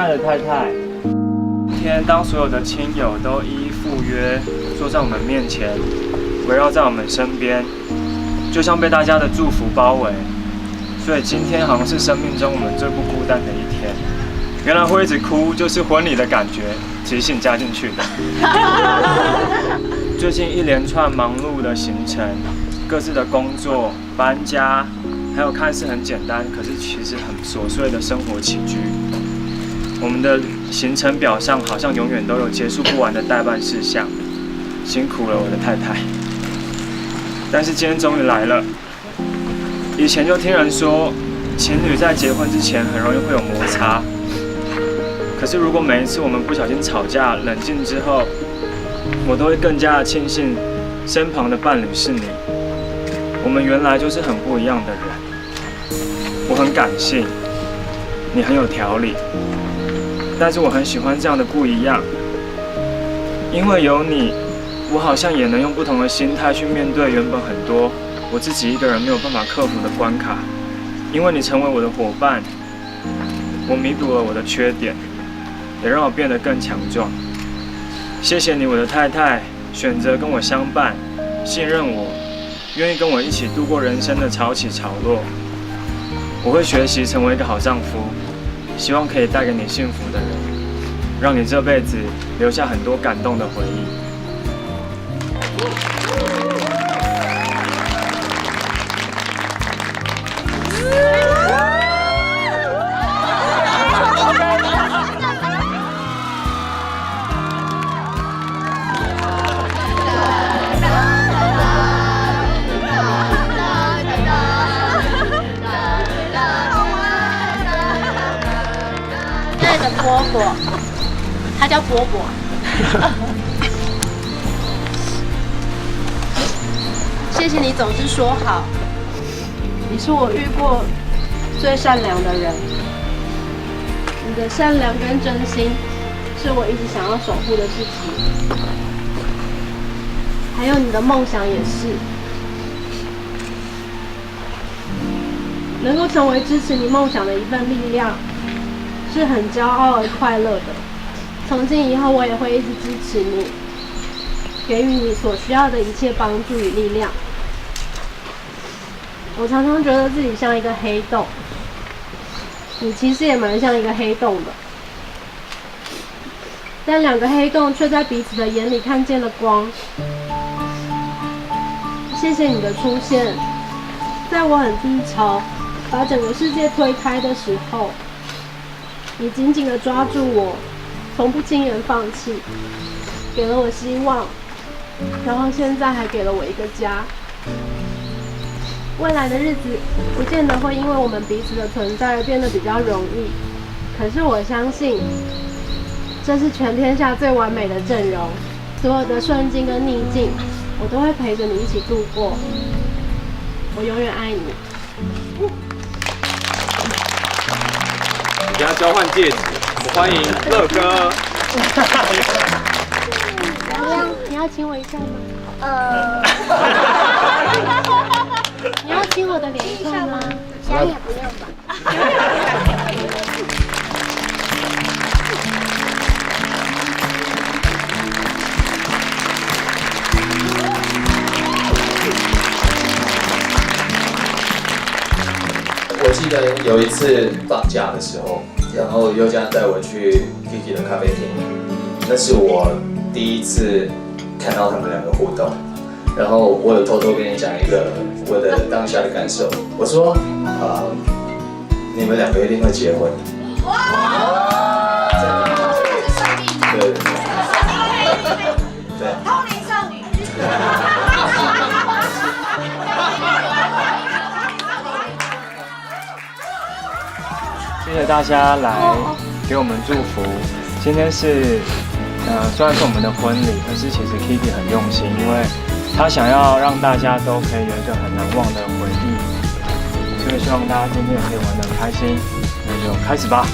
爱的太太，今天当所有的亲友都一一赴约，坐在我们面前，围绕在我们身边，就像被大家的祝福包围。所以今天好像是生命中我们最不孤单的一天。原来会一直哭，就是婚礼的感觉，即兴加进去的。最近一连串忙碌的行程，各自的工作、搬家，还有看似很简单，可是其实很琐碎的生活起居。我们的行程表上好像永远都有结束不完的待办事项，辛苦了我的太太。但是今天终于来了。以前就听人说，情侣在结婚之前很容易会有摩擦。可是如果每一次我们不小心吵架、冷静之后，我都会更加的庆幸身旁的伴侣是你。我们原来就是很不一样的人。我很感性，你很有条理，但是我很喜欢这样的不一样。因为有你，我好像也能用不同的心态去面对原本很多我自己一个人没有办法克服的关卡。因为你成为我的伙伴，我弥补了我的缺点，也让我变得更强壮。谢谢你，我的太太，选择跟我相伴，信任我，愿意跟我一起度过人生的潮起潮落。我会学习成为一个好丈夫，希望可以带给你幸福的人，让你这辈子留下很多感动的回忆。波波，他叫波波。谢谢你总是说好，你是我遇过最善良的人。你的善良跟真心，是我一直想要守护的事情。还有你的梦想也是，能够成为支持你梦想的一份力量。是很骄傲而快乐的。从今以后，我也会一直支持你，给予你所需要的一切帮助与力量。我常常觉得自己像一个黑洞，你其实也蛮像一个黑洞的，但两个黑洞却在彼此的眼里看见了光。谢谢你的出现，在我很低潮，把整个世界推开的时候。你紧紧地抓住我，从不轻言放弃，给了我希望，然后现在还给了我一个家。未来的日子不见得会因为我们彼此的存在而变得比较容易，可是我相信，这是全天下最完美的阵容。所有的顺境跟逆境，我都会陪着你一起度过。我永远爱你。跟他交换戒指，我欢迎乐哥。你要亲我一下吗？你要亲我的脸一下吗？想也不用吧。我记得有一次放假的时候，然后佑嘉带我去 Kiki 的咖啡厅，那是我第一次看到他们两个互动。然后我有偷偷跟你讲一个我的当下的感受，我说你们两个一定会结婚。对对。通灵少女。谢谢大家来给我们祝福。今天是虽然是我们的婚礼，可是其实 Kiki 很用心，因为他想要让大家都可以有一个很难忘的回忆，所以希望大家今天也可以玩得很开心。那就开始吧。